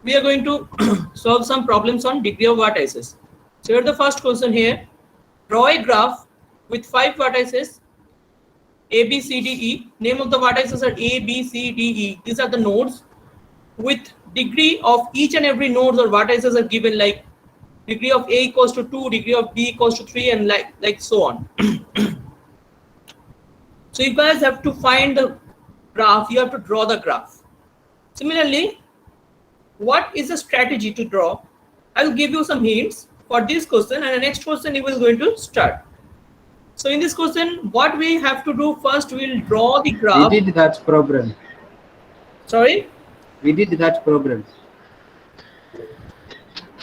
we are going to solve some problems on degree of vertices. So here the first question here. Draw a graph with 5 vertices A, B, C, D, E. Name of the vertices are A, B, C, D, E. These are the nodes. With degree of each and every nodes or vertices are given, like degree of A equals to 2, degree of B equals to 3, and like so on. So you guys have to find the graph, you have to draw the graph. Similarly, what is the strategy to draw? I will give you some hints for this question, and the next question you will going to start. So in this question, what we have to do first, we will draw the graph. We did that program. Sorry? We did that program.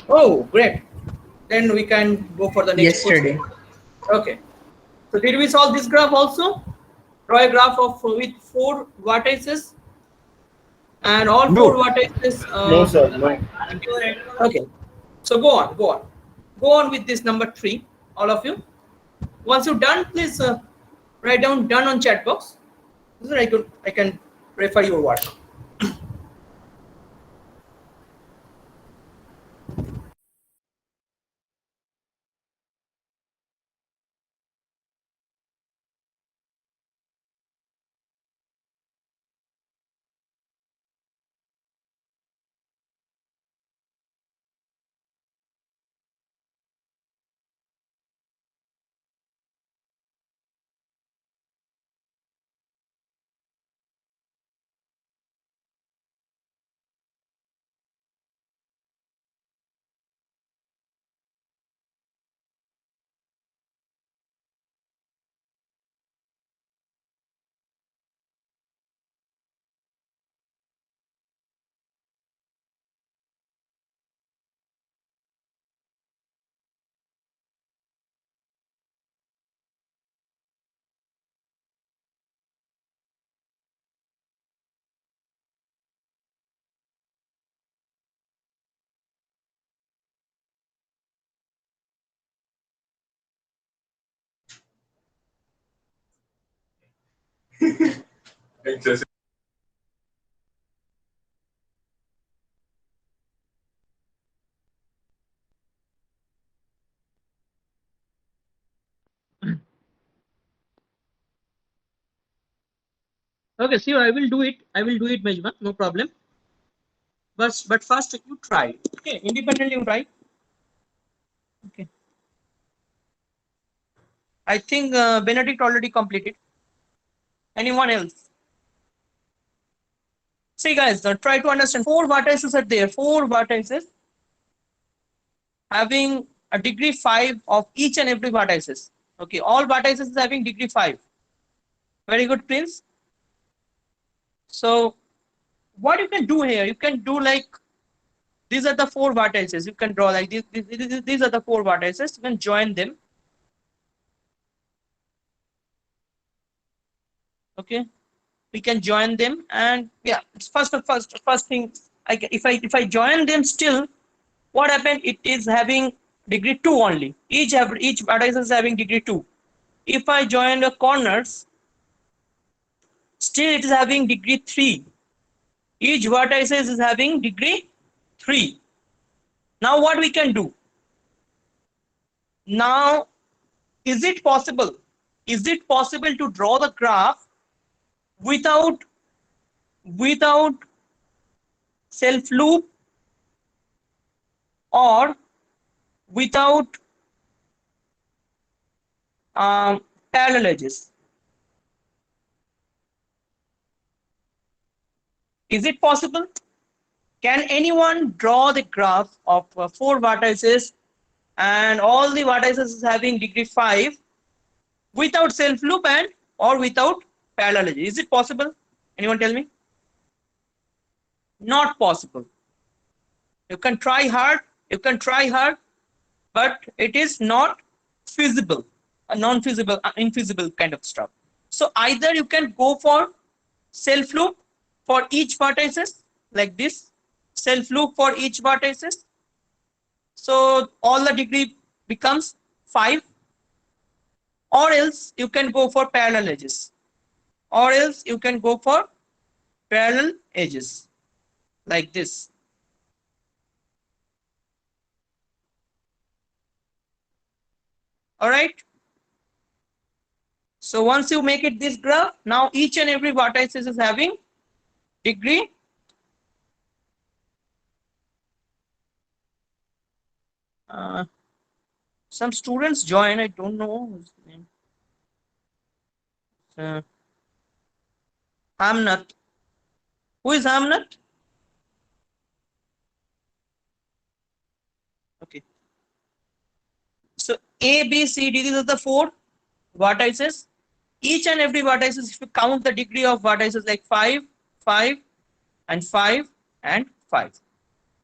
Oh, great. Then we can go for the next Yesterday. question. Okay. So did we solve this graph also? Draw a graph of with 4 vertices and all No. 4 vertices. No, sir. No. Okay. So go on with this number 3, all of you. Once you're done, please write down done on chat box. So I can refer your work. Okay, see, I will do it. Majma, no problem. But first you try. Okay, independently you try. Okay. I think Benedict already completed. Anyone else? See, guys, try to understand. 4 vertices are there. 4 vertices having a degree 5 of each and every vertices. Okay, all vertices is having degree 5. Very good, Prince. So what you can do here, you can do like, these are the 4 vertices. You can draw like these are the 4 vertices. You can join them. Okay, we can join them, and yeah, it's first thing. If I join them, still what happened? It is having degree 2 only. Each vertex is having degree 2. If I join the corners, still it is having degree 3. Each vertex is having degree 3. Now what we can do? Now, is it possible to draw the graph without self loop or without parallel edges? Is it possible? Can anyone draw the graph of 4 vertices and all the vertices is having degree 5 without self loop and or without parallel edges? Is it possible? Anyone tell me? Not possible. You can try hard, but it is not feasible, a non-feasible, infeasible kind of stuff. So either you can go for self loop for each vertices like this, self loop for each vertices. So all the degree becomes 5, or else you can go for parallel edges, like this. All right. So once you make it this graph, now each and every vertices is having degree. Some students join. I don't know his name. Uh, Hamnat. Who is Hamnat? Okay. So A, B, C, D. These are the four vertices. Each and every vertices, if you count the degree of vertices, like 5, 5, and 5, and 5.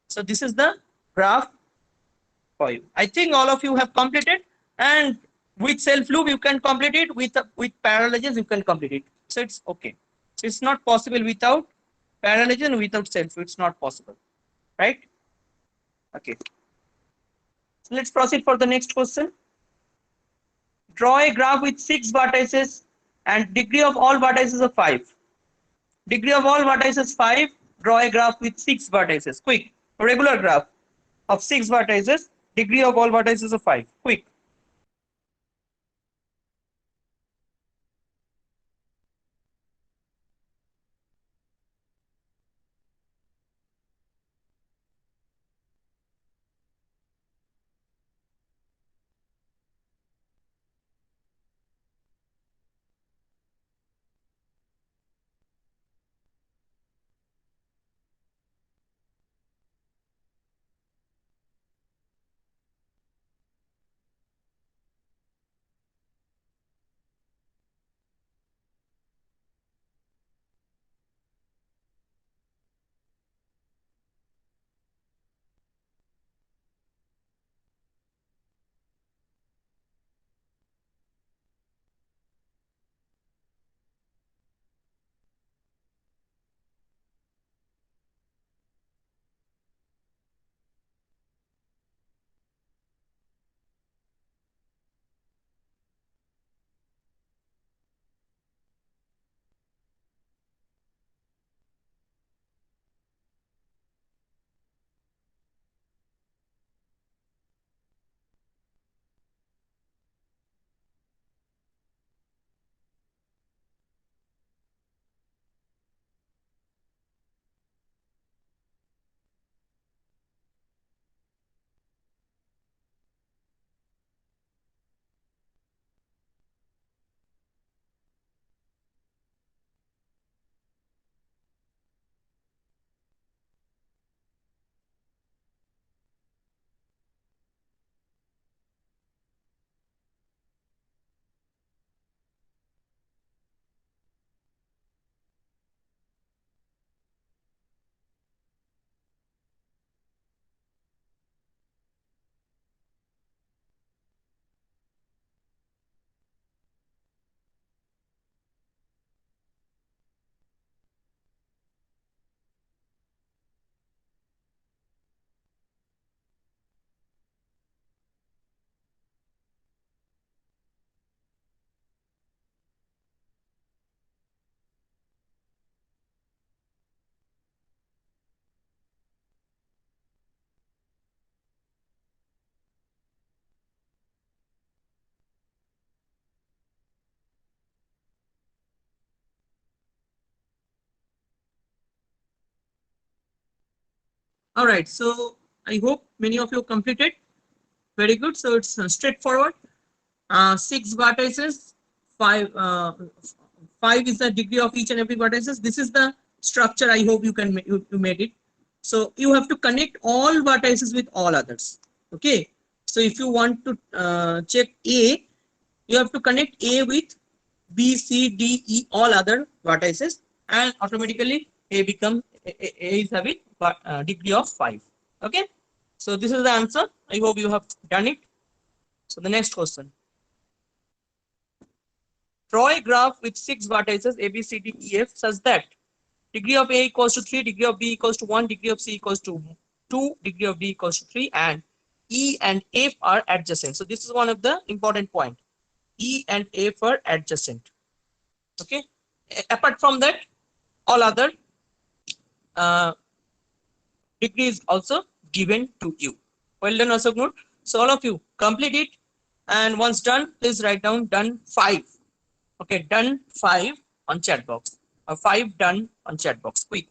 So this is the graph for you. I think all of you have completed, and with self loop you can complete it, with parallelism you can complete it. So it's okay. So it's not possible without parallelism, without self loop. It's not possible, right? Okay. So let's proceed for the next question. Draw a graph with 6 vertices and degree of all vertices of 5. Degree of all vertices 5. Draw a graph with 6 vertices. Quick. A regular graph of 6 vertices. Degree of all vertices of 5. Quick. All right. So I hope many of you completed. Very good. So it's straightforward. 6 vertices, 5. 5 is the degree of each and every vertices. This is the structure. I hope you can you made it. So you have to connect all vertices with all others. Okay. So if you want to check A, you have to connect A with B, C, D, E, all other vertices, and automatically A become A is having degree of 5. Okay. So this is the answer. I hope you have done it. So the next question. Draw a graph with 6 vertices A, B, C, D, E, F such that degree of A equals to 3, degree of B equals to 1, degree of C equals to 2, degree of D equals to 3, and E and F are adjacent. So this is one of the important point. E and F are adjacent. Okay. Apart from that, all other uh, degree is also given to you. Well done, Asognud. So all of you complete it. And once done, please write down done 5. Okay, done 5 on chat box, or 5 done on chat box. Quick.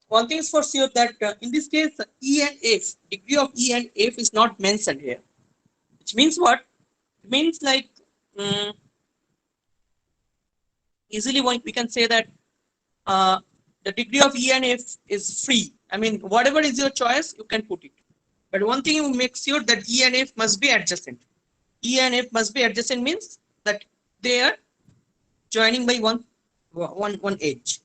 One thing is for sure that in this case, E and F, degree of E and F is not mentioned here. Which means what? It means like mm, easily we can say that uh, the degree of E and F is free. I mean, whatever is your choice, you can put it. But one thing you make sure that E and F must be adjacent. E and F must be adjacent means that they are joining by one edge.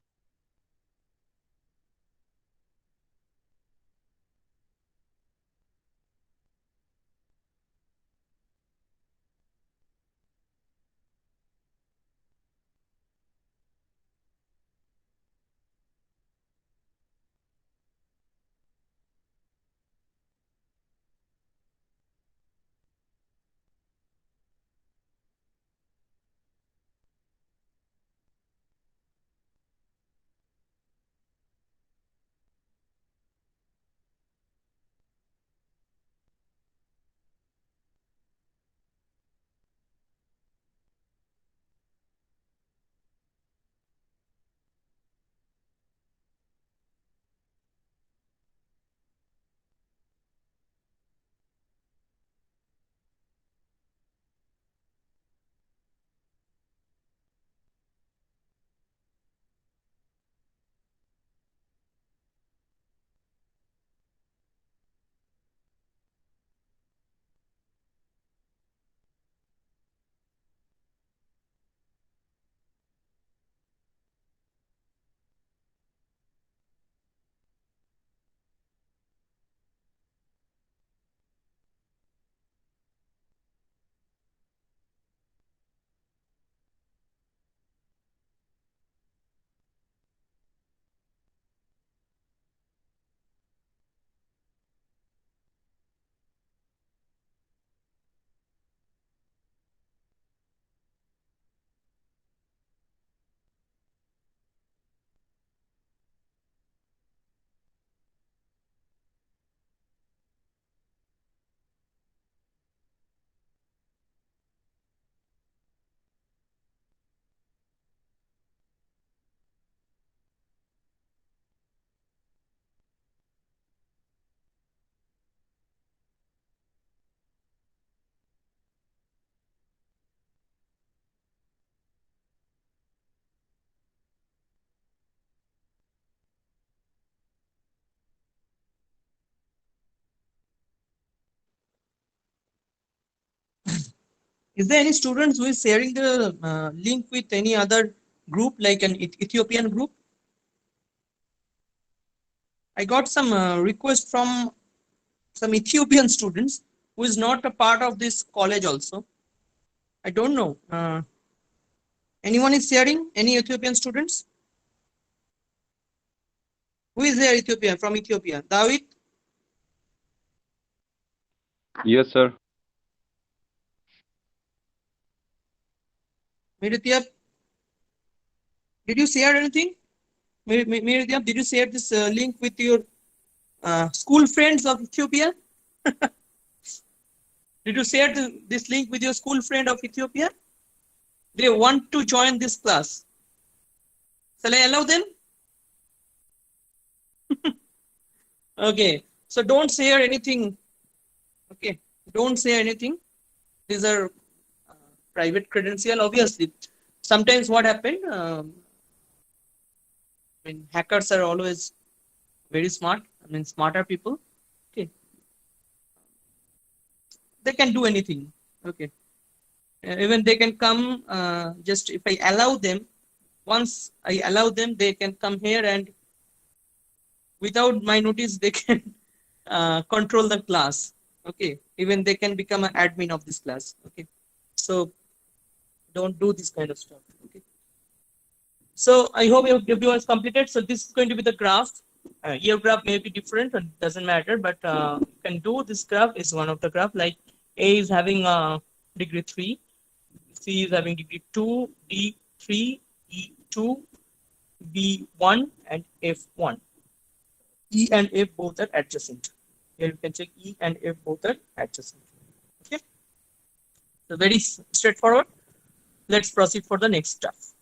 Is there any students who is sharing the link with any other group, like an Ethiopian group? I got some request from some Ethiopian students who is not a part of this college also. I don't know. Anyone is sharing? Any Ethiopian students? Who is there Ethiopia from Ethiopia? David? Yes, sir. Mirityap? Did you share anything? Mirityap, did you share this link with your school friends of Ethiopia? Did you share this link with your school friend of Ethiopia? They want to join this class. Shall I allow them? Okay. So don't share anything. Okay. Don't say anything. These are private credential, obviously. Sometimes what happened, hackers are always very smart. Smarter people. Okay. They can do anything. Okay. Even they can come, just if I allow them, once I allow them, they can come here and without my notice, they can control the class. Okay. Even they can become an admin of this class. Okay. So don't do this kind of stuff. Okay. So I hope everyone is completed. So this is going to be the graph. Your graph may be different, it doesn't matter, but you can do this graph is one of the graph. Like A is having degree 3, C is having degree 2, D 3, E 2, B 1, and F 1. E and F both are adjacent. Here you can check E and F both are adjacent. Okay. So very straightforward. Let's proceed for the next stuff.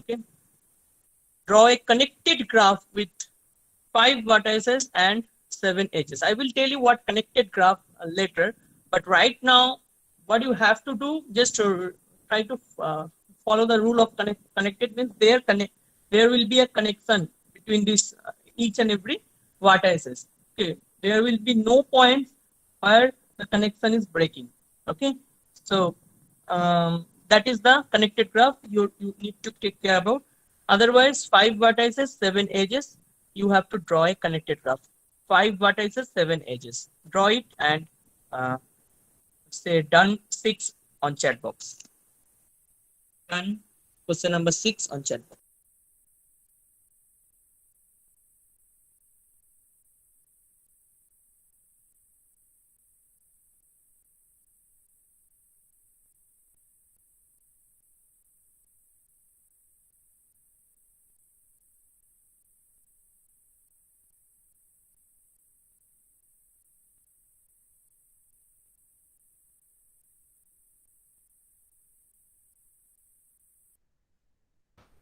Okay. Draw a connected graph with 5 vertices and 7 edges. I will tell you what connected graph later, but right now, what you have to do, just to try to follow the rule of connected means there will be a connection between this each and every vertices. Okay, there will be no point where the connection is breaking. Okay, so that is the connected graph you need to take care about. Otherwise, 5 vertices, 7 edges, you have to draw a connected graph. 5 vertices, 7 edges. Draw it and say done 6 on chat box. Done question number 6 on chat box.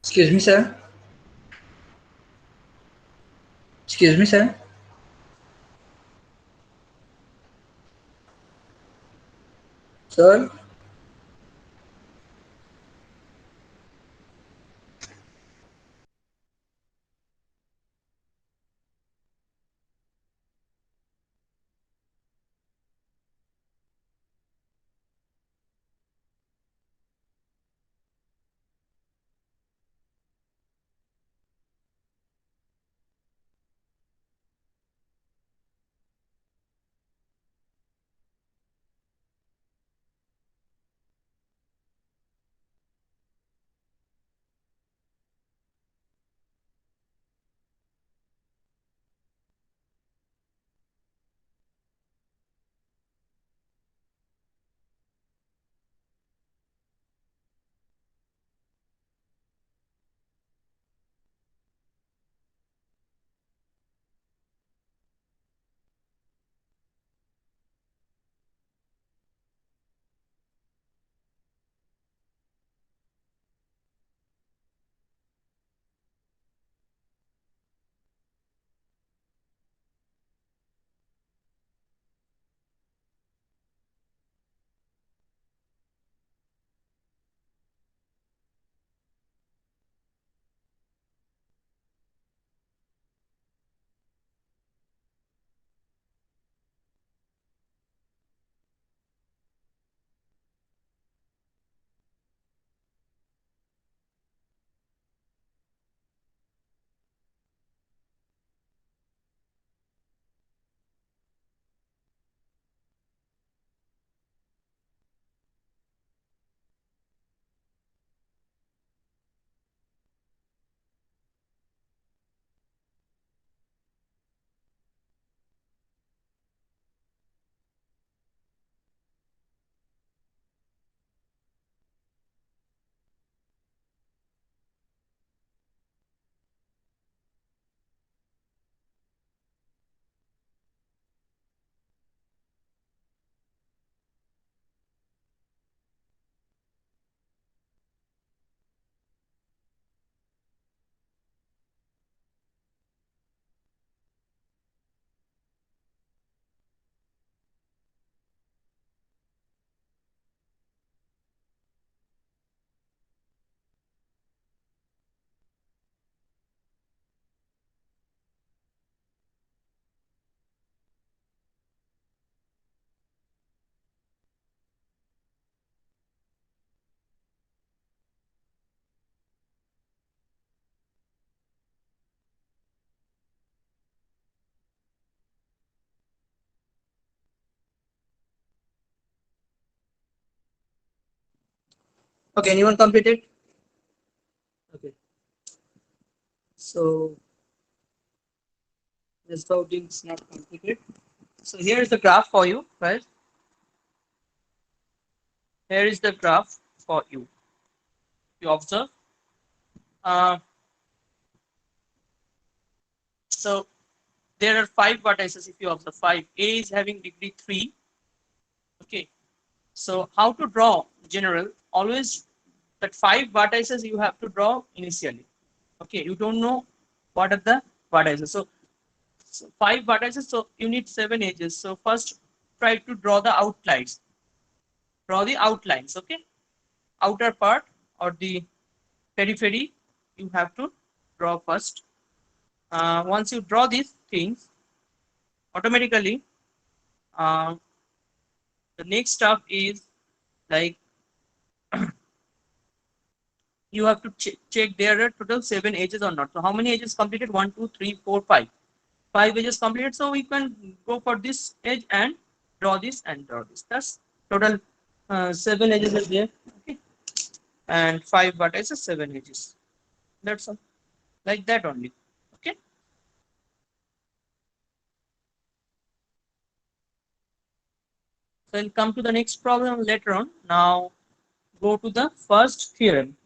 Excuse me, sir. Excuse me, sir. Sir. Okay, anyone completed? Okay. So this routing is not completed. So here is the graph for you, guys. Here is the graph for you. You observe. Uh, so there are 5 vertices. If you observe 5, A is having degree 3. Okay. So how to draw general? Always that 5 vertices you have to draw initially. Okay. You don't know what are the vertices. So 5 vertices. So you need 7 edges. So first try to draw the outlines. Draw the outlines. Okay. Outer part or the periphery you have to draw first. Once you draw these things, automatically the next step is like you have to check there are total 7 edges or not. So how many edges completed? 1, 2, 3, 4, 5. 5 edges completed. So we can go for this edge and draw this and draw this. That's total 7 edges is there. Okay. And 5 vertices, 7 edges. That's all. Like that only. Okay. So we'll come to the next problem later on. Now go to the first theorem.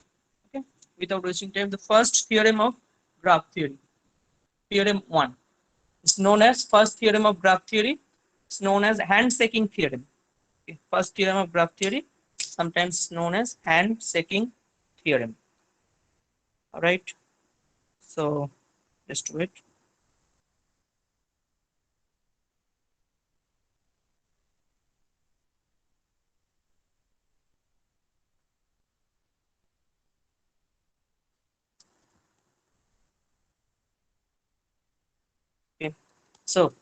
Okay. Without wasting time, the first theorem of graph theory. Theorem 1. It's known as first theorem of graph theory. It's known as handshaking theorem. Okay. First theorem of graph theory, sometimes known as handshaking theorem. All right. So just wait. Okay. So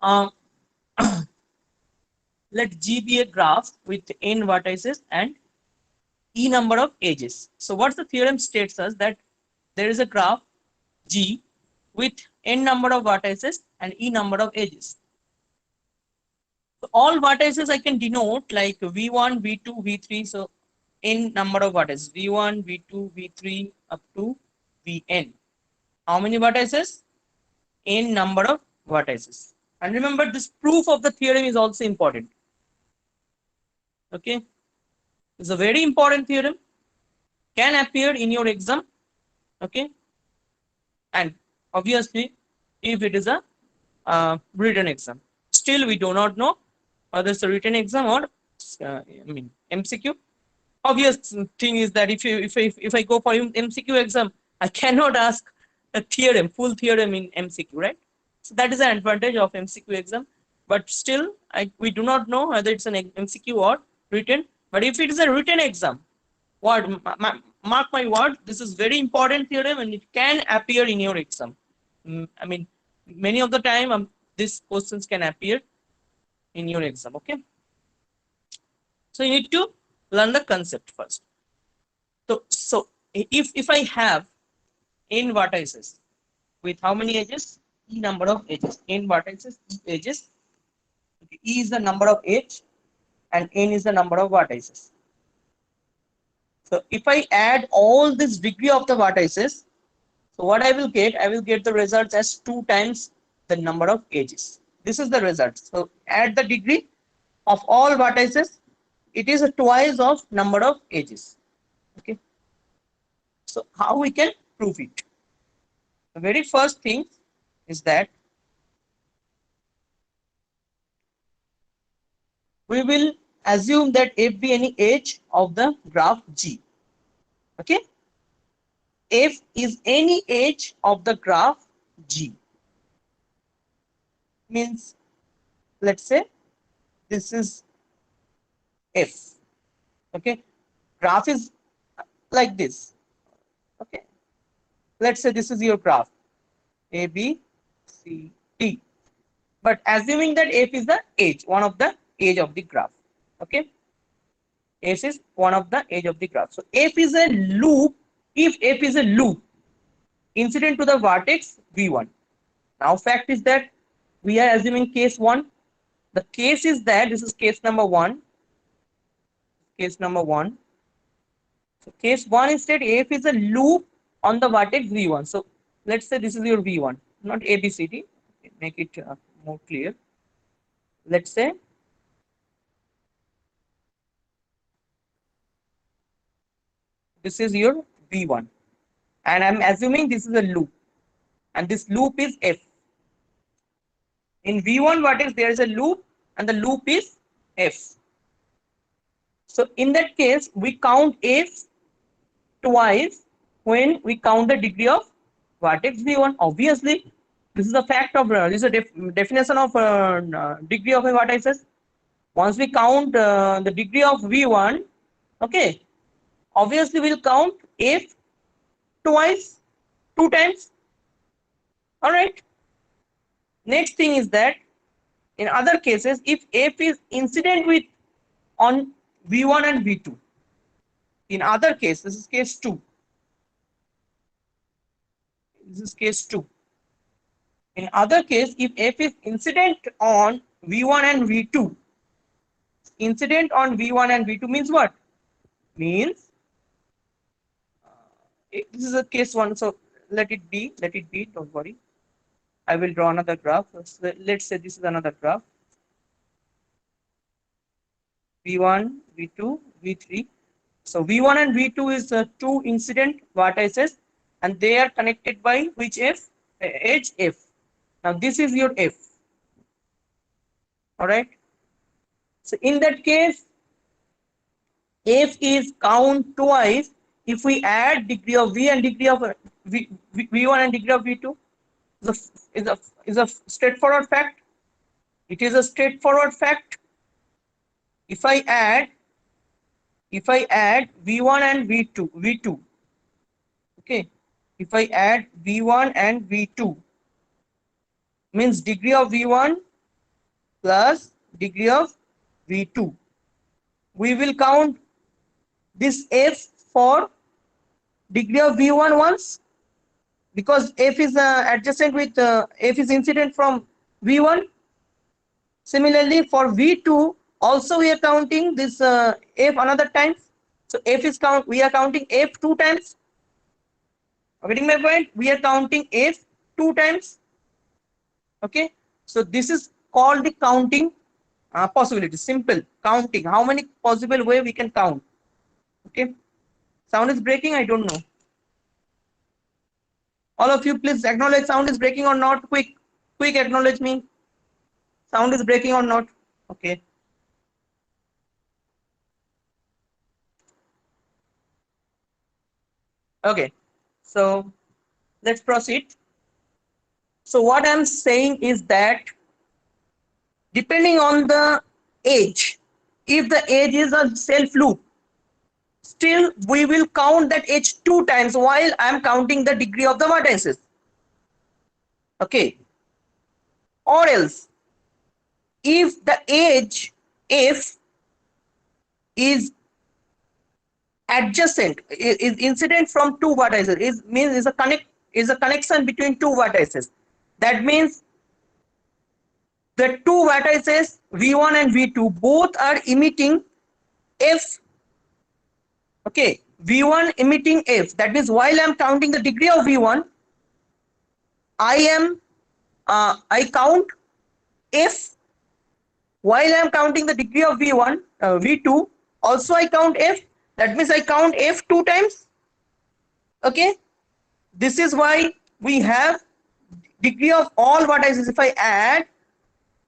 um, let G be a graph with n vertices and e number of edges. So what the theorem states us that there is a graph G with n number of vertices and e number of edges. So all vertices I can denote like v1, v2, v3. So n number of vertices v1, v2, v3 up to vn. How many vertices? N number of vertices. And remember, this proof of the theorem is also important. Okay, it's a very important theorem. Can appear in your exam. Okay, and obviously, if it is a written exam, still we do not know whether it's a written exam or MCQ. Obvious thing is that if I go for MCQ exam, I cannot ask a theorem, full theorem in MCQ, right? So that is an advantage of MCQ exam. But still, we do not know whether it's an MCQ or written. But if it is a written exam, mark my word, this is very important theorem and it can appear in your exam. I mean, many of the time these questions can appear in your exam. Okay. So you need to learn the concept first. So if I have n vertices with how many edges? E number of edges. N vertices, E edges. Okay. E is the number of edge and n is the number of vertices. So if I add all this degree of the vertices, so what I will get the results as 2 times the number of edges. This is the result. So add the degree of all vertices, it is a twice of number of edges. Okay. So how we can prove it? The very first thing is that we will assume that f be any edge of the graph G. Okay. F is any edge of the graph G. Means, let's say this is F. Okay. Graph is like this. Okay. Let's say this is your graph A, B, C, D. But assuming that F is the edge, one of the edge of the graph. Okay. F is one of the edge of the graph. So F is a loop. If F is a loop incident to the vertex V1. Now fact is that we are assuming case 1. The case is that this is case number 1. case number 1. So case 1 is that F is a loop on the vertex V1. So let's say this is your V1, not ABCD. Make it more clear. Let's say this is your V1, and I'm assuming this is a loop, and this loop is F. In V1 vertex there is a loop, and the loop is F. So in that case, we count F twice when we count the degree of vertex V1. Obviously, this is a fact of this is a definition of degree of a vertices. Once we count the degree of V1, okay, obviously we'll count F twice, 2 times. All right. Next thing is that in other cases, if F is incident with on V1 and V2, in other case, this is case 2. This is case 2. In other case, if F is incident on V1 and V2, incident on V1 and V2 means what? Means this is a case 1, so let it be, don't worry. I will draw another graph. So let's say this is another graph. V1, V2, V3. So V1 and V2 is 2 incident vertices, and they are connected by which F? Edge F. Now this is your F. All right. So in that case, F is count twice if we add degree of V and degree of V1 and degree of V2. Is a straightforward fact. It is a straightforward fact. If I add V1 and V2, okay. If I add V1 and V2, means degree of V1 plus degree of V2. We will count this F for degree of V1 once, because F is adjacent with F is incident from V1. Similarly, for V2 also we are counting this F another time. So F is we are counting F 2 times. Getting my point? We are counting F 2 times. Okay. So this is called the counting possibility. Simple counting. How many possible way we can count? Okay. Sound is breaking. I don't know. All of you, please acknowledge sound is breaking or not. Quick acknowledge me. Sound is breaking or not? Okay. Okay. So let's proceed. So what I'm saying is that depending on the age, if the age is a self loop, still we will count that age 2 times while I'm counting the degree of the vertices. Okay. Or else, if the age F is adjacent, is incident from 2 vertices, is a connection between 2 vertices. That means the 2 vertices V1 and V2 both are emitting F. Okay, V1 emitting F. That means while I'm counting the degree of V1, I count F. While I'm counting the degree of V1, V2, also I count F. That means I count F 2 times. Okay, this is why we have degree of all vertices. If I add,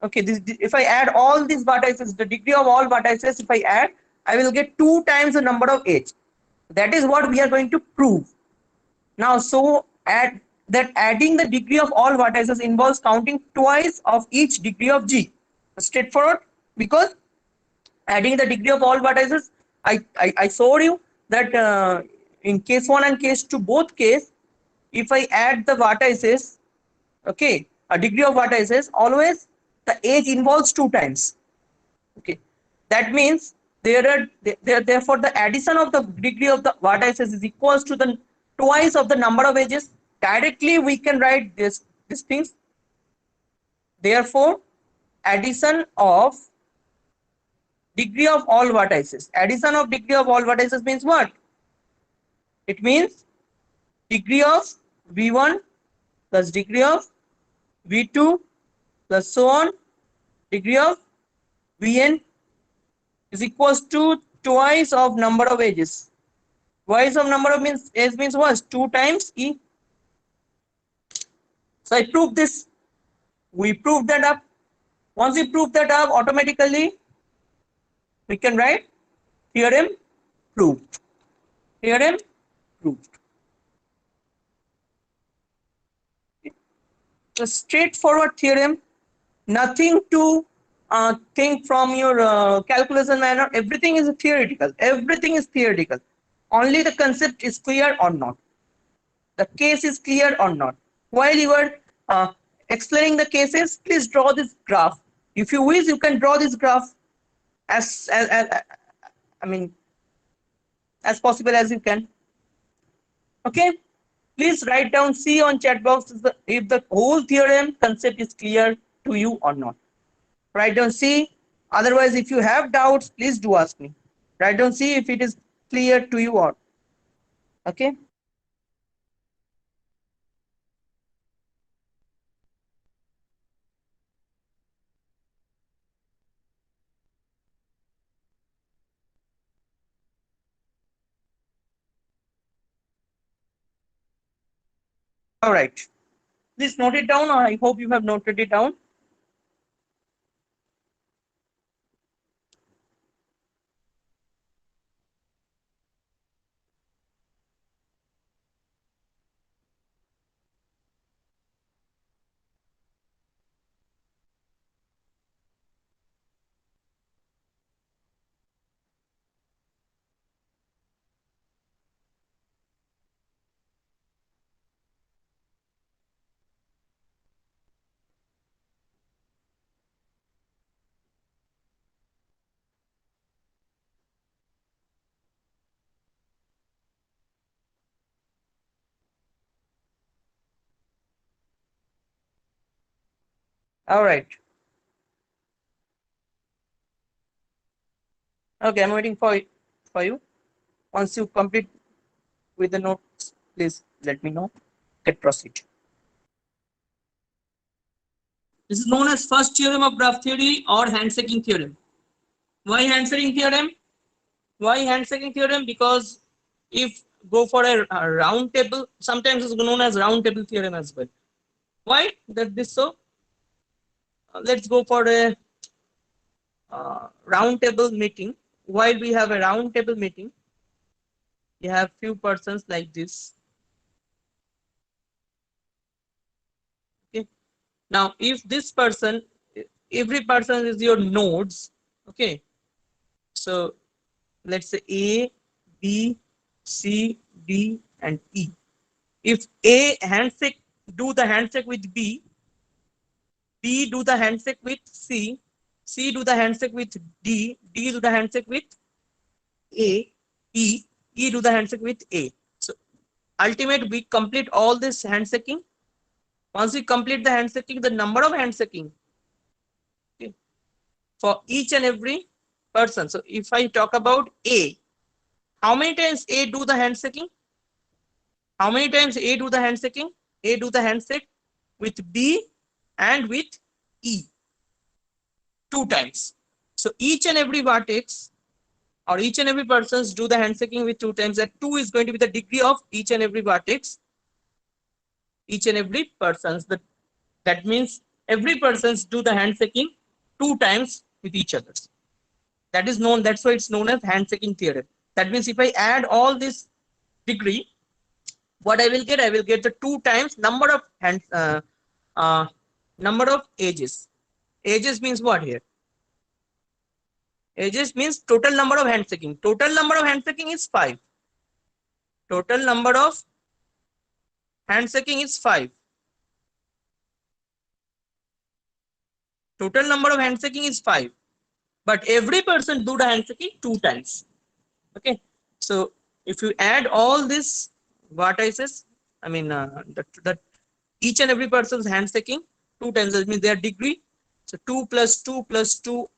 okay, if I add all these vertices, the degree of all vertices, if I add, I will get 2 times the number of edge. That is what we are going to prove. Now, so adding the degree of all vertices involves counting twice of each degree of G. Straightforward, because adding the degree of all vertices, I showed you that in case 1 and case 2, both case, if I add the vertices, okay, a degree of vertices, always the edge involves 2 times. Okay, that means therefore the addition of the degree of the vertices is equals to the twice of the number of edges. Directly we can write these things. Therefore, addition of degree of all vertices. Addition of degree of all vertices means what? It means degree of V1 plus degree of V2 plus so on, degree of Vn is equals to twice of number of edges. Twice of number of edge means what? 2 times E. So I proved this. We proved that up. Once we prove that up, automatically we can write theorem proved. Theorem proved. A straightforward theorem. Nothing to think from your calculation manner. Everything is theoretical. Everything is theoretical. Only the concept is clear or not. The case is clear or not. While you are explaining the cases, please draw this graph. If you wish, you can draw this graph as I mean, as possible as you can. Okay. Please write down C on chat box if the whole theorem concept is clear to you or not. Write down C. Otherwise, if you have doubts, please do ask me. Write down C if it is clear to you or okay. All right. Please note it down. I hope you have noted it down. All right. Okay, I'm waiting for you. Once you complete with the notes, please let me know. Get proceed. This is known as first theorem of graph theory or handshaking theorem. Why handshaking theorem? Why handshaking theorem? Because if go for a round table, sometimes it's known as round table theorem as well. Why that this so? Let's go for a round table meeting. While we have a round table meeting, you have few persons like this. Okay. Now, if this person, every person is your nodes. Okay. So let's say A, B, C, D, and E. If A handshake do the handshake with B, B do the handshake with C, C do the handshake with D, D do the handshake with A, E, E do the handshake with A. So ultimate we complete all this handshaking. Once we complete the handshaking, the number of handshaking okay, for each and every person. So if I talk about A, how many times A do the handshaking? How many times A do the handshaking? A do the handshake with B and with E 2 times. So each and every vertex or each and every persons do the handshaking with 2 times. That 2 is going to be the degree of each and every vertex, each and every persons. That means every persons do the handshaking 2 times with each other. That is known. That's why it's known as handshaking theorem. That means if I add all this degree, what I will get? I will get the 2 times number of number of edges. Edges means what here? Edges means total number of handshaking. Total number of handshaking is 5. Total number of handshaking is 5. Total number of handshaking is 5. But every person do the handshaking 2 times. Okay. So if you add all these vertices, I mean that each and every person's handshaking 2 times, that means their degree. So 2 plus 2 plus 2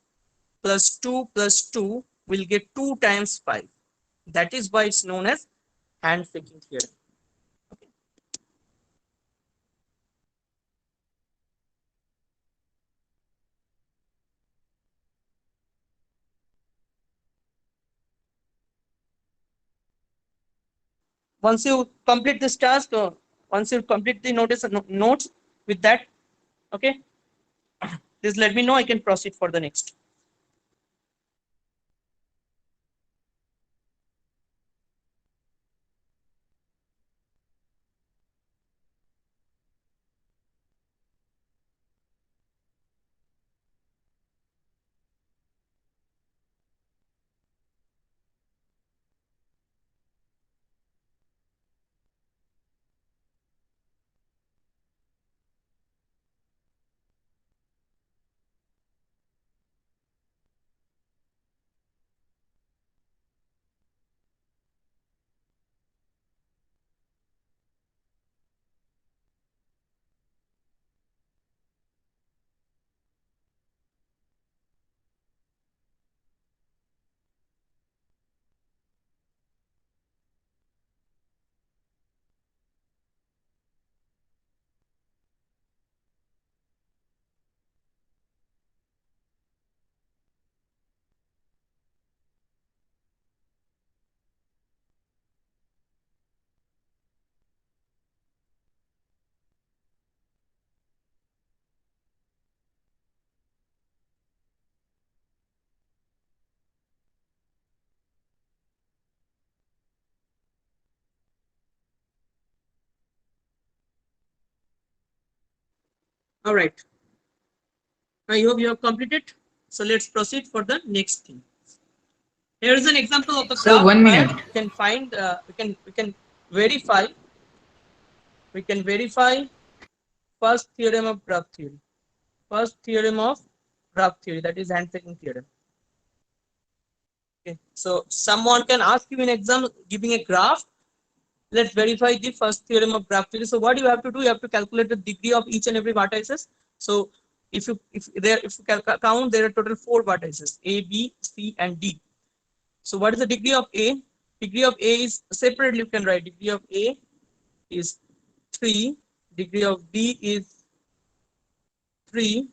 plus 2 plus 2 will get 2 times 5. That is why it's known as handshaking theorem. Okay. Once you complete this task, once you complete the notes with that, okay, please let me know. I can proceed for the next. All right. I hope you have completed. So let's proceed for the next thing. Here is an example of the Sir, graph 1 where minute. you can find, verify, we can verify first theorem of graph theory. First theorem of graph theory, that is handshaking theorem. Okay. So someone can ask you in exam giving a graph. Let's verify the first theorem of graph theory. So what you have to do, you have to calculate the degree of each and every vertices. So if you count, there are total 4 vertices, A, B, C, and D. So what is the degree of A? Degree of A is separately, you can write degree of A is 3, degree of B is 3,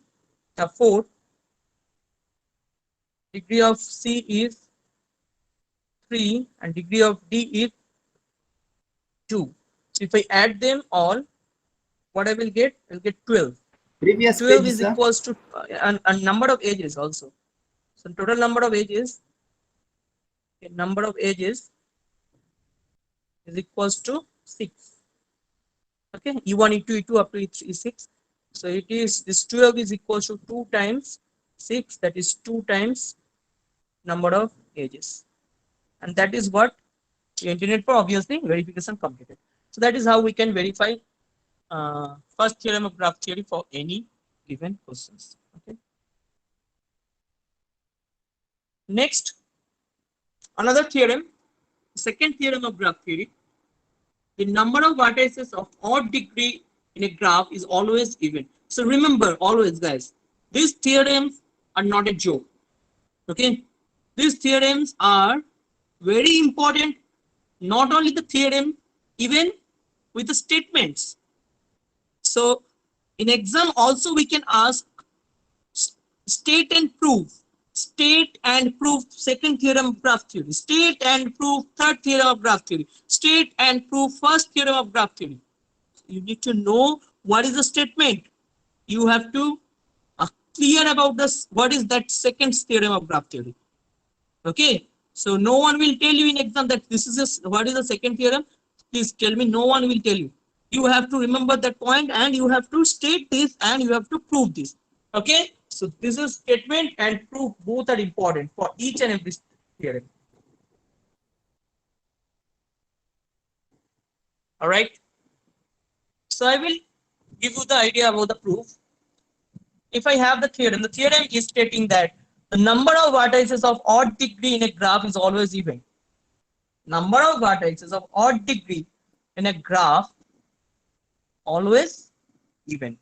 4, degree of C is 3, and degree of D is 2. So if I add them all, what I will get? I'll get 12. Previous 12 page, is sir. equals to a number of edges also. So total number of edges, number of edges is equals to 6. Okay, E1, E2, E2 up to E3, E6. So it is, this 12 is equals to 2 times 6, that is 2 times number of edges. And that is what we intended for, obviously, verification completed. So that is how we can verify first theorem of graph theory for any given questions. Okay. Next, another theorem, second theorem of graph theory. The number of vertices of odd degree in a graph is always even. So remember, always, guys, these theorems are not a joke. Okay, these theorems are very important. Not only the theorem, even with the statements. So in exam also we can ask state and prove. State and prove second theorem of graph theory. State and prove third theorem of graph theory. State and prove first theorem of graph theory. You need to know what is the statement. You have to clear about this. What is that second theorem of graph theory? Okay. So no one will tell you in exam that this is what is the second theorem. Please tell me. No one will tell you. You have to remember that point and you have to state this and you have to prove this. Okay. So this is statement and proof, both are important for each and every theorem. All right. So I will give you the idea about the proof. If I have the theorem is stating that the number of vertices of odd degree in a graph is always even. Number of vertices of odd degree in a graph always even.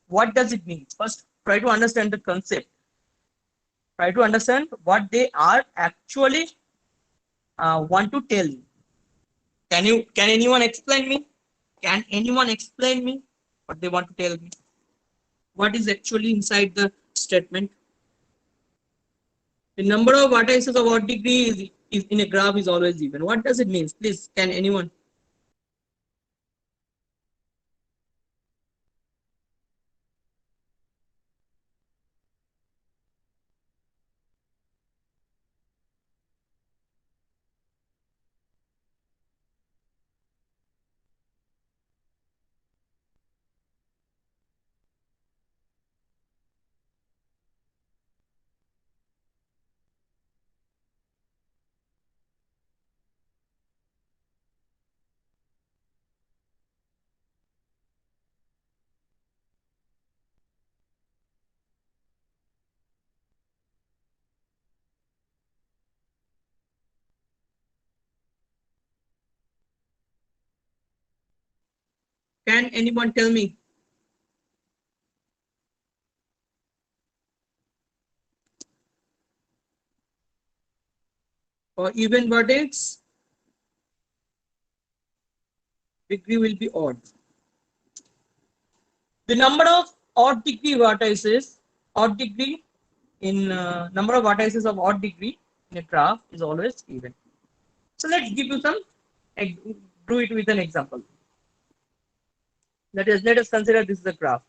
What does it mean? First, try to understand the concept. Try to understand what they are actually want to tell you. Can anyone explain me? Can anyone explain me what they want to tell me? What is actually inside the statement? The number of vertices of odd degree is in a graph is always even. What does it mean? Please, can anyone? Can anyone tell me? For even vertex, degree will be odd. The number of odd degree vertices, odd degree in number of vertices of odd degree in a graph is always even. So let's give you some, do it with an example. Let us consider this is a graph.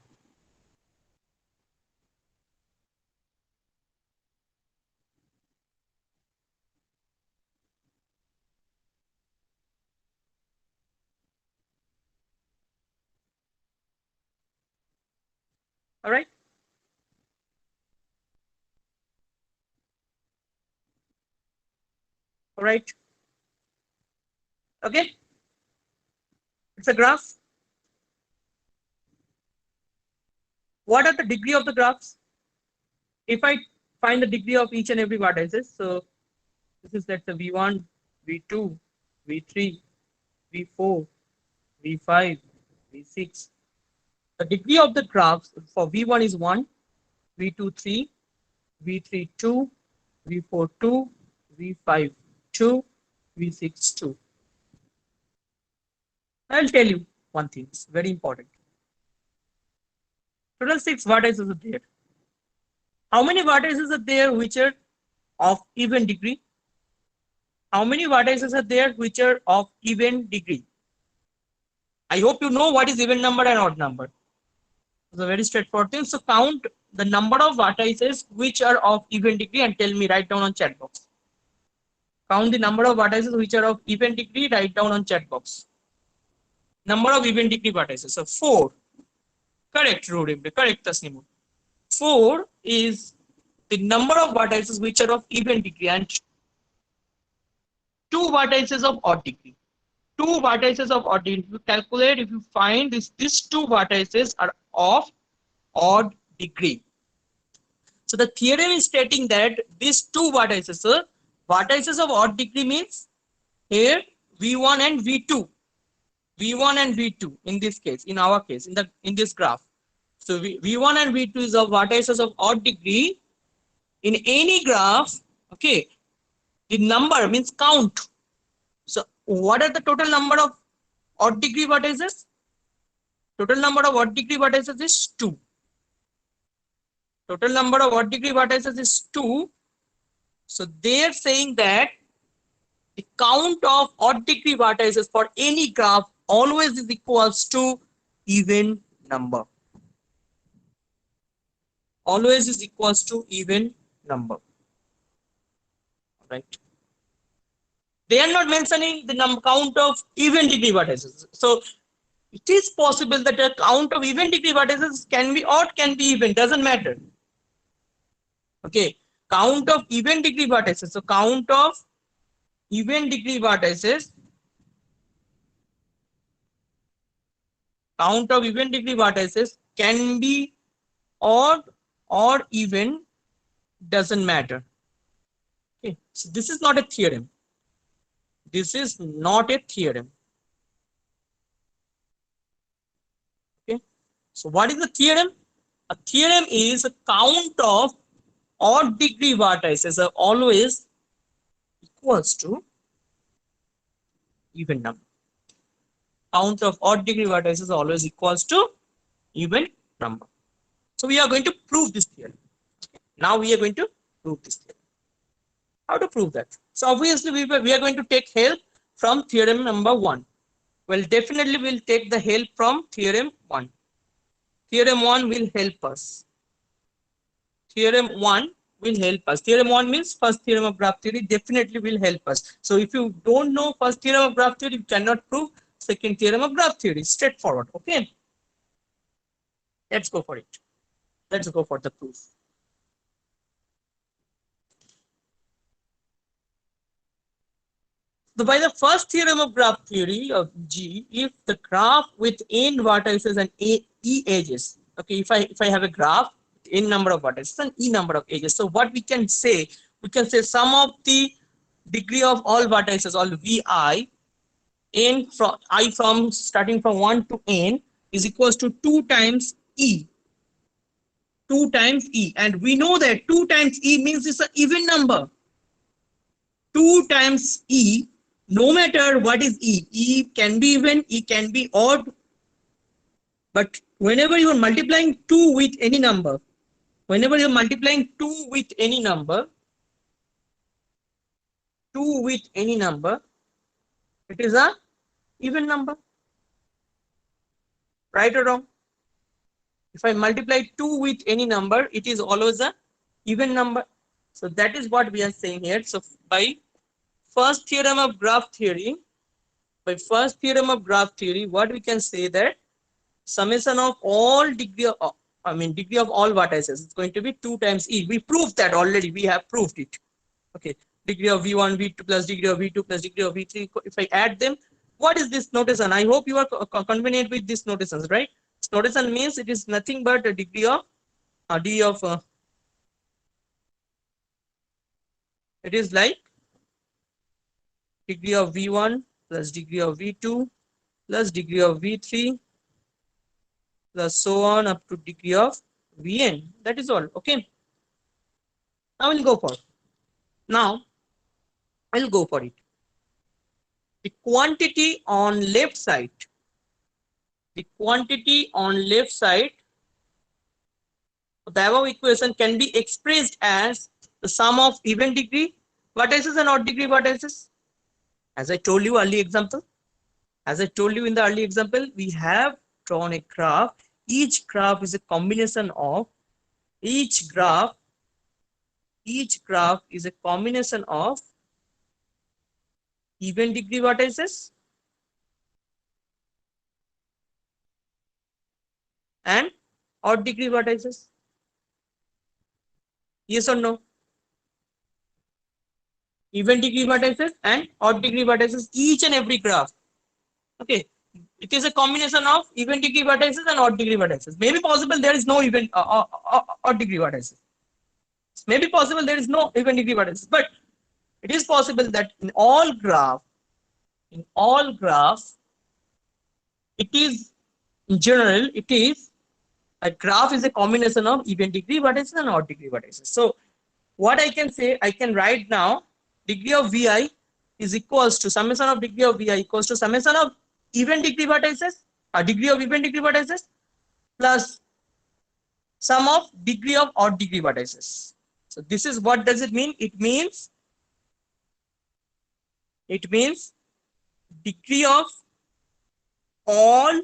All right. All right. Okay. It's a graph. What are the degree of the graphs? If I find the degree of each and every vertices, so this is let's say v1, v2, v3, v4, v5, v6. The degree of the graphs for v1 is 1, v2 3, v3 2, v4 2, v5 2, v6 2. I'll tell you one thing, it's very important. Total 6 vertices are there. How many vertices are there which are of even degree? How many vertices are there which are of even degree? I hope you know what is even number and odd number. It's a very straightforward thing. So count the number of vertices which are of even degree and tell me, write down on chat box. Count the number of vertices which are of even degree, write down on chat box. Number of even degree vertices. So 4. Correct, Rudim. Correct, Tasnimu. 4 is the number of vertices which are of even degree and 2 vertices of odd degree. 2 vertices of odd degree. If you calculate, if you find these 2 vertices are of odd degree. So the theorem is stating that these 2 vertices, so vertices of odd degree means here v1 and v2. v1 and v2 in this case, in our case, in this graph. So v1 and v2 is of vertices of odd degree in any graph. Okay, the number means count. So what are the total number of odd degree vertices? Total number of odd degree vertices is 2. Total number of odd degree vertices is 2. So they are saying that the count of odd degree vertices for any graph always is equals to even number. Always is equals to even number. Right. They are not mentioning the count of even degree vertices. So it is possible that a count of even degree vertices can be odd, can be even, doesn't matter. Okay, count of even degree vertices. So count of even degree vertices, count of even degree vertices can be odd or even, doesn't matter. Okay, so this is not a theorem. This is not a theorem. Okay, so what is the theorem? A theorem is a count of odd degree vertices are always equals to even number. Count of odd degree vertices always equals to even number. So we are going to prove this theorem. Now we are going to prove this theorem. How to prove that? So obviously we are going to take help from theorem number 1. Well, definitely we'll take the help from theorem 1. Theorem 1 will help us. Theorem 1 will help us. Theorem 1 means first theorem of graph theory definitely will help us. So if you don't know first theorem of graph theory, you cannot prove second theorem of graph theory. Straightforward. Okay. Let's go for it. Let's go for the proof. So by the first theorem of graph theory of G, if the graph with n vertices and e edges, okay, if I have a graph with n number of vertices and e number of edges, so what we can say sum of the degree of all vertices, all vi, n from I from starting from 1 to n is equals to 2 times e. 2 times e, and we know that 2 times e means it's an even number. 2 times e, no matter what is e can be even, e can be odd, but whenever you are multiplying 2 with any number, whenever you are multiplying 2 with any number, 2 with any number, it is a even number. Right or wrong? If I multiply 2 with any number, it is always a even number. So that is what we are saying here. So by first theorem of graph theory, what we can say that summation of all degree of degree of all vertices is going to be 2 times e. We proved that already. We have proved it. Okay, degree of v1, v2 plus degree of v2 plus degree of v3. If I add them, what is this notation? I hope you are convenient with this notations, right? This notation means it is nothing but a degree of it is like degree of v1 plus degree of v2 plus degree of v3 plus so on up to degree of vn. That is all. Okay. Now we'll go for it. Now I'll go for it. The quantity on left side. The quantity on left side of the above equation can be expressed as the sum of even degree vertices and odd degree vertices. As I told you early example, we have drawn a graph. Each graph is a combination of each graph is a combination of even degree vertices and odd degree vertices. Yes or no? Even degree vertices and odd degree vertices, each and every graph. Okay, it is a combination of even degree vertices and odd degree vertices. Maybe possible there is no even odd degree vertices. Maybe possible there is no even degree vertices, but it is possible that in all graph, it is in general, it is a graph is a combination of even degree vertices and odd degree vertices. So what I can say, I can write now degree of vi is equals to summation of degree of vi equals to summation of even degree vertices, degree of even degree vertices plus sum of degree of odd degree vertices. So this is what does it mean? It means degree of all,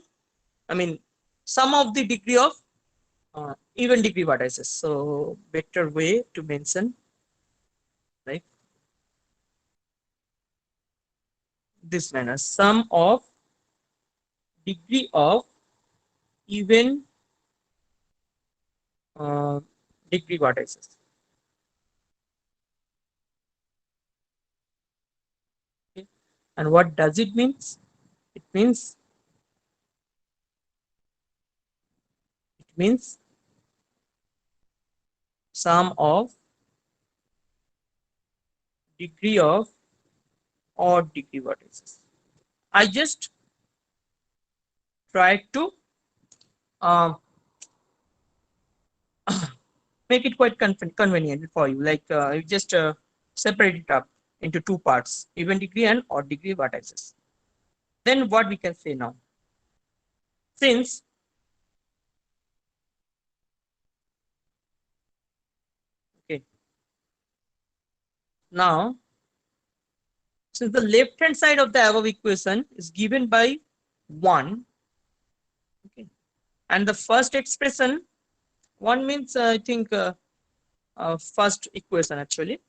sum of the degree of even degree vertices. So better way to mention, right? This manner, sum of degree of even degree vertices. Okay. And what does it mean? It means sum of degree of odd degree vertices. I just try to make it quite convenient for you. Like you just separate it up into two parts, even degree and odd degree vertices. Then what we can say now? Since okay, now since the left hand side of the above equation is given by 1, okay, and the first expression, 1 means I think first equation actually,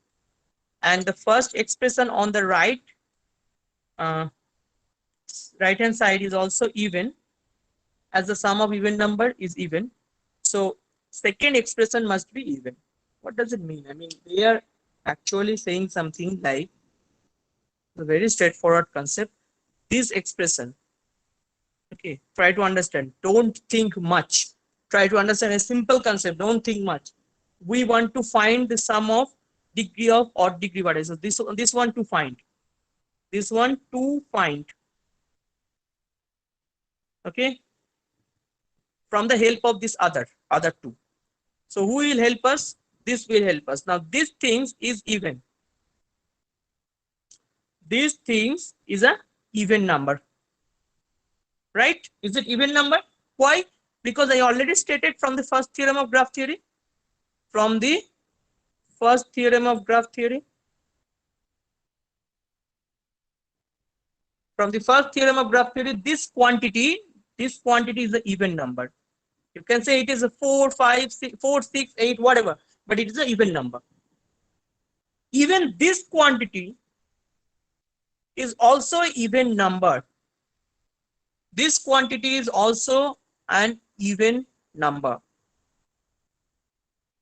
and the first expression on the right hand side is also even, as the sum of even number is even. So second expression must be even. What does it mean? I mean, they are actually saying something like a very straightforward concept. This expression, okay, try to understand. Don't think much. Try to understand a simple concept. Don't think much. We want to find the sum of degree of odd degree vertices. This one to find. This one to find. Okay, from the help of this other two. So who will help us? This will help us. Now this things is even. These things is a even number. Right? Is it even number? Why? Because I already stated from the first theorem of graph theory. From the first theorem of graph theory. From the first theorem of graph theory, this quantity is an even number. You can say it is a 4, 5, 6, 4, 6, 8, whatever, but it is an even number. Even this quantity is also an even number. This quantity is also an even number.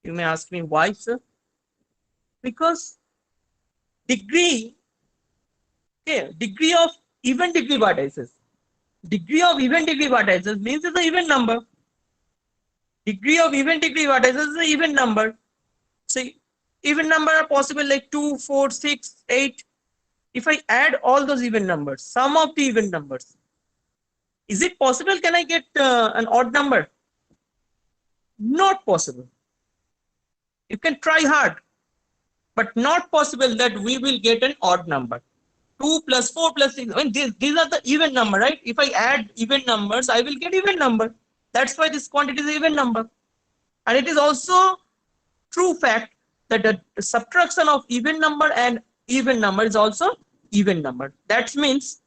You may ask me why, sir? Because degree, okay, degree of even degree vertices. Degree of even degree vertices means it's an even number. Degree of even degree vertices is an even number. So even number are possible like 2, 4, 6, 8. If I add all those even numbers, sum of the even numbers, is it possible? Can I get an odd number? Not possible. You can try hard, but not possible that we will get an odd number. 2 plus 4 plus 6. I mean, these are the even number, right? If I add even numbers, I will get even number. That's why this quantity is an even number. And it is also true fact that the subtraction of even number and even number is also even number. That means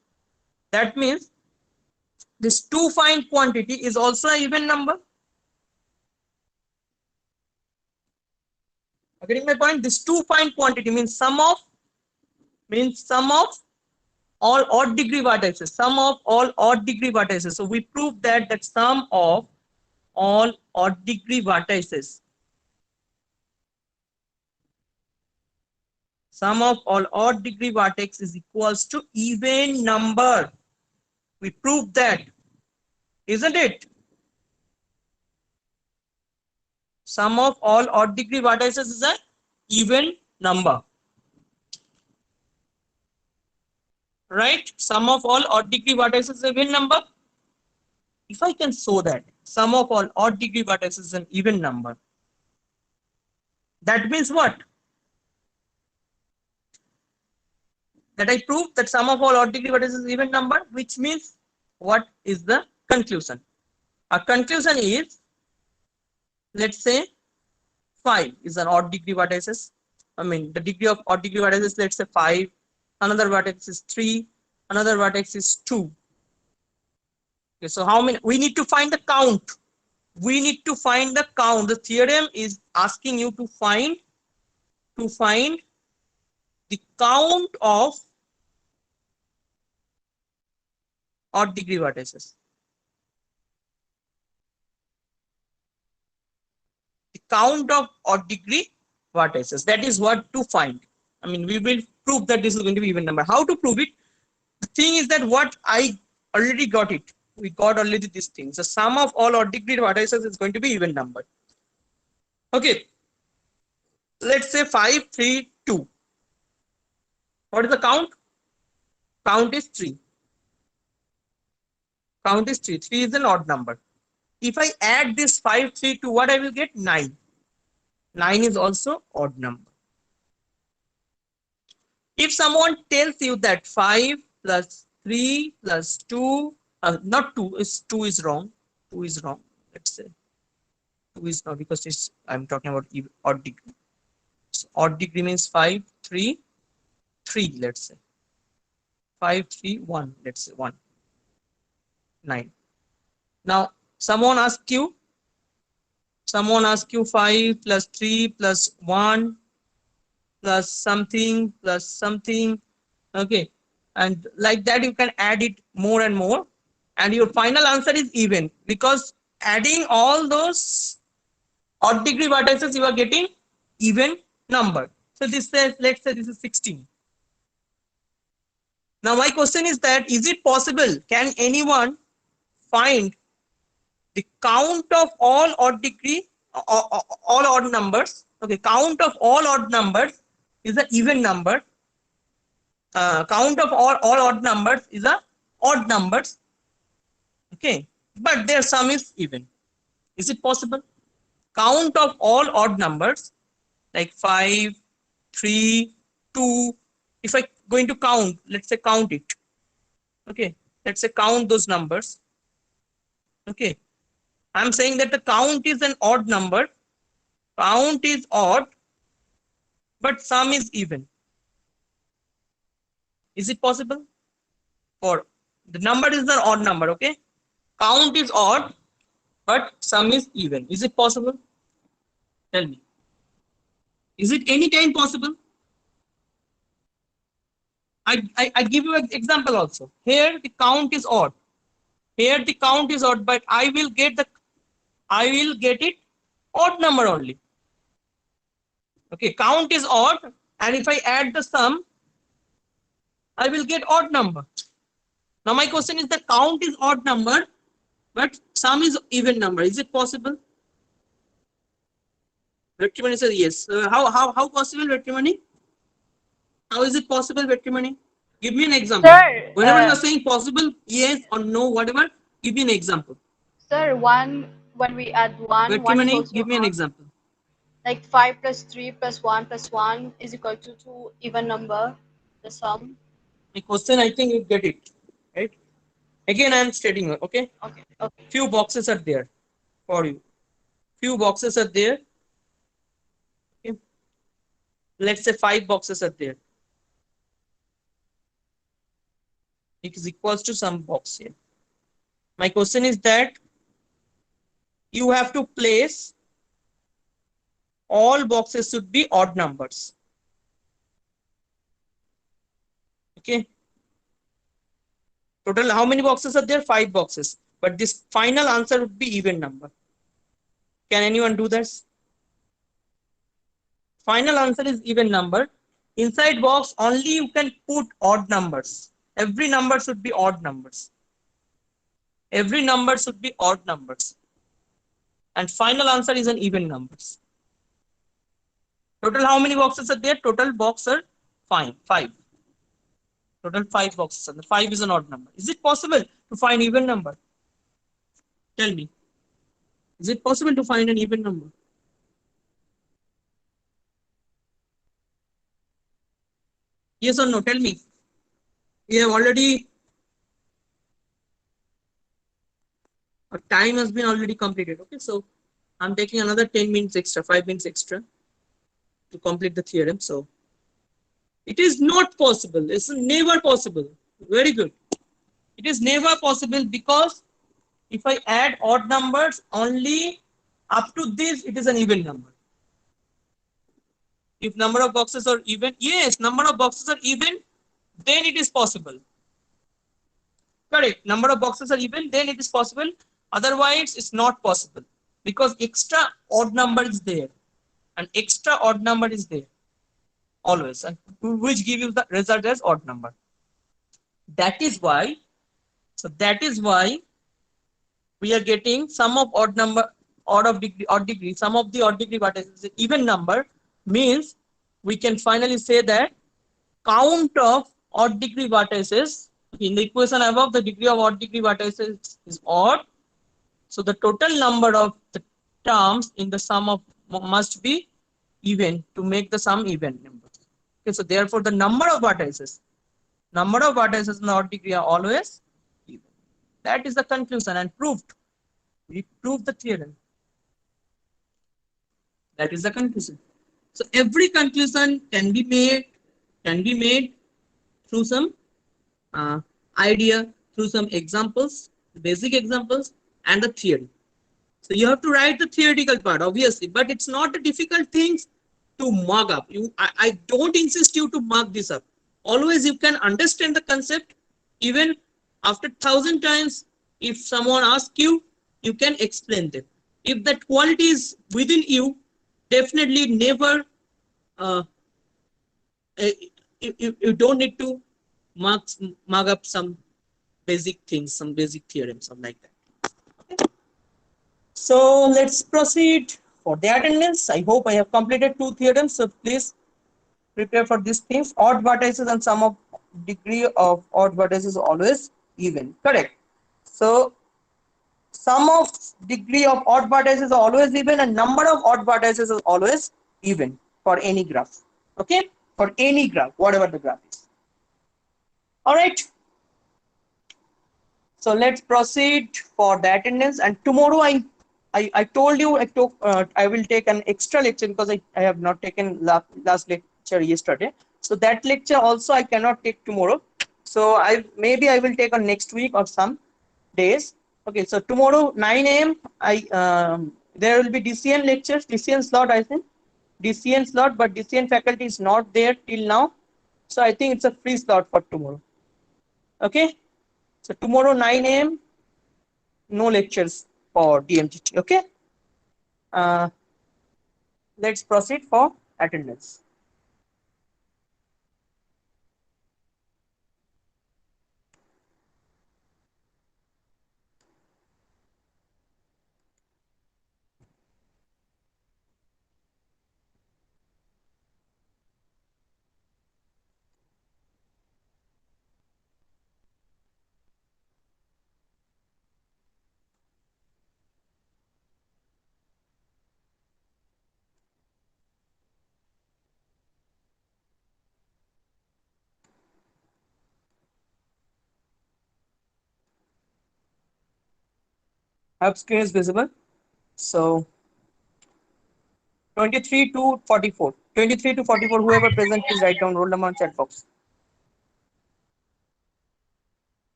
this to find quantity is also an even number. Getting my point? This to find quantity means sum of all odd degree vertices. Sum of all odd degree vertices. So we prove that sum of all odd degree vertices. Sum of all odd degree vertex is equals to even number. We proved that, isn't it? Sum of all odd degree vertices is an even number. Right? Sum of all odd degree vertices is an even number. If I can show that sum of all odd degree vertices is an even number, that means what? That I proved that sum of all odd degree vertices is even number, which means what is the conclusion? Our conclusion is, let's say 5 is an odd degree vertices. I mean, the degree of odd degree vertices, let's say 5. Another vertex is 3. Another vertex is 2. Okay, so how many? We need to find the count. We need to find the count. The theorem is asking you to find the count of odd degree vertices. The count of odd degree vertices. That is what to find. I mean, we will prove that this is going to be even number. How to prove it? The thing is that what I already got it. We got already this thing. The sum of all odd degree vertices is going to be even number. Okay. Let's say 5, 3, 2. What is the count? Count is 3. Count is 3. 3 is an odd number. If I add this 5, 3 to what I will get? 9. 9 is also odd number. If someone tells you that 5 plus 3 plus 2, not 2 is 2 is wrong. 2 is wrong. Let's say 2 is not, because it's, I'm talking about odd degree. So odd degree means 5, 3, 3. Let's say 5, 3, 1. Let's say 1, 9. Now someone asks you 5 plus 3 plus 1 plus something, okay, and like that you can add it more and more, and your final answer is even, because adding all those odd degree vertices you are getting even number. So this says, let's say this is 16. Now my question is that, is it possible, can anyone find the count of all odd degree, all odd numbers? Okay, count of all odd numbers is an even number. Count of all odd numbers is a odd numbers. Okay, but their sum is even. Is it possible? Count of all odd numbers like 5, 3, 2. If I going to count, let's say count it. Okay, let's say count those numbers. Okay, I'm saying that the count is an odd number. Count is odd, but sum is even. Is it possible? For the number is an odd number, okay? Count is odd, but sum is even. Is it possible? Tell me. Is it any time possible? I give you an example also. Here the count is odd. Here the count is odd, but I will get it odd number only. Okay, count is odd, and if I add the sum, I will get odd number. Now my question is, the count is odd number, but sum is even number. Is it possible? Vetrimani says yes. How possible, Vetrimani? How is it possible, Vetrimani? Give me an example. Sir, Whenever you are saying possible, yes or no, whatever, give me an example. sir, when we add one is Vetrimani, also give me an odd. example. Like 5 plus 3 plus 1 plus 1 is equal to 2 even number, the sum. My question, I think you get it, right? Again, I am stating, okay? Okay, okay. Few boxes are there for you. Few boxes are there. Okay. Let's say 5 boxes are there. It is equals to some box here. My question is that you have to place all boxes should be odd numbers. Okay. Total, how many boxes are there? 5 boxes. But this final answer would be even number. Can anyone do this? Final answer is even number. Inside box only you can put odd numbers. Every number should be odd numbers. Every number should be odd numbers. And final answer is an even numbers. Total, how many boxes are there? Total box are 5. Total 5 boxes are there. 5 is an odd number. Is it possible to find even number? Tell me. Is it possible to find an even number? Yes or no? Tell me. We have already, our time has been already completed. Okay, so I'm taking another 10 minutes extra, 5 minutes extra to complete the theorem. So it is not possible. It's never possible. Very good. It is never possible, because if I add odd numbers only up to this, it is an even number. If number of boxes are even, yes, number of boxes are even, then it is possible. Correct. Number of boxes are even, then it is possible. Otherwise, it's not possible, because extra odd number is there. An extra odd number is there always, and which give you the result as odd number. That is why, we are getting sum of odd number, odd degree, sum of the odd degree vertices, even number, means we can finally say that count of odd degree vertices in the equation above, the degree of odd degree vertices is odd. So the total number of the terms in the sum of must be even to make the sum even number. Okay, so therefore the number of vertices in the odd degree are always even. That is the conclusion and proved. We proved the theorem. That is the conclusion. So every conclusion can be made through some idea, through some examples, basic examples, and the theory. So you have to write the theoretical part, obviously, but it's not a difficult thing to mug up. I don't insist you to mug this up. Always you can understand the concept, even after 1,000 times. If someone asks you, you can explain them. If that quality is within you, definitely never. Uh, you don't need to mug up some basic things, some basic theorems, something like that. So let's proceed for the attendance. I hope I have completed 2 theorems. So please prepare for these things. Odd vertices and sum of degree of odd vertices always even. Correct. So sum of degree of odd vertices is always even and number of odd vertices is always even for any graph. Okay. For any graph, whatever the graph is. All right. So let's proceed for the attendance. And tomorrow I told you I will take an extra lecture because I have not taken last lecture yesterday. So that lecture also I cannot take tomorrow. So maybe I will take on next week or some days. Okay, so tomorrow 9 a.m. There will be DCN lectures, DCN slot, I think. DCN slot, but DCN faculty is not there till now. So I think it's a free slot for tomorrow. Okay. So tomorrow 9 a.m. no lectures for DMGT. Okay. Let's proceed for attendance. Hub screen is visible. So 23 to 44. 23 to 44, whoever present, please write down roll number on chat box.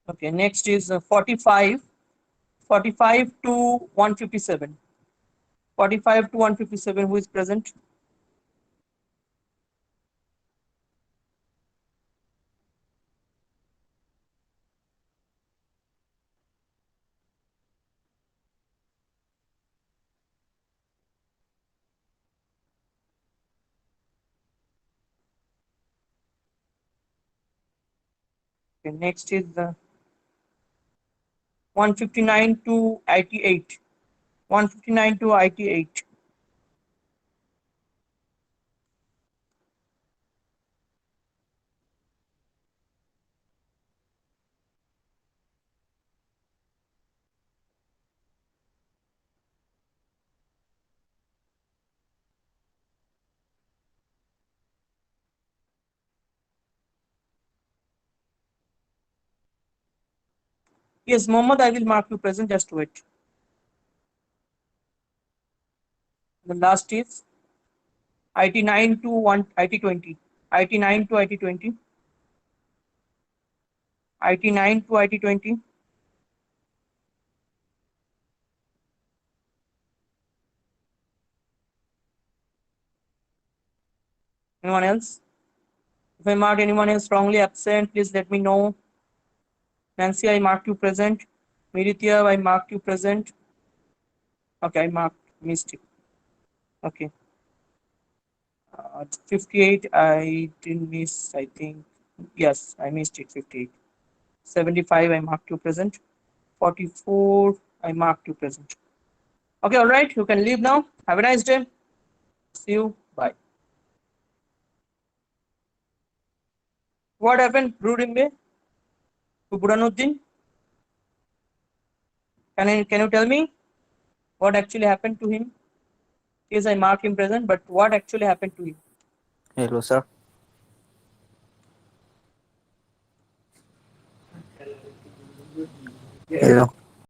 Okay, next is 45 to 157. 45 to 157, who is present? Okay, next is 159 to 88. 159 to 88. Yes, Mohammed, I will mark you present. Just wait. The last is IT9 to 1 IT20. IT9 to IT20. IT9 to IT20. Anyone else? If I marked anyone else wrongly absent, please let me know. Nancy, I marked you present. Miritya, I marked you present. Okay, I missed it. Okay. 58, I didn't miss, I think. Yes, I missed it, 58. 75, I marked you present. 44, I marked you present. Okay, all right, you can leave now. Have a nice day. See you. Bye. What happened, Rudimbe? To Buranuddin? Can you tell me what actually happened to him? Yes, I mark him present, but what actually happened to him? Hello, sir. Hello.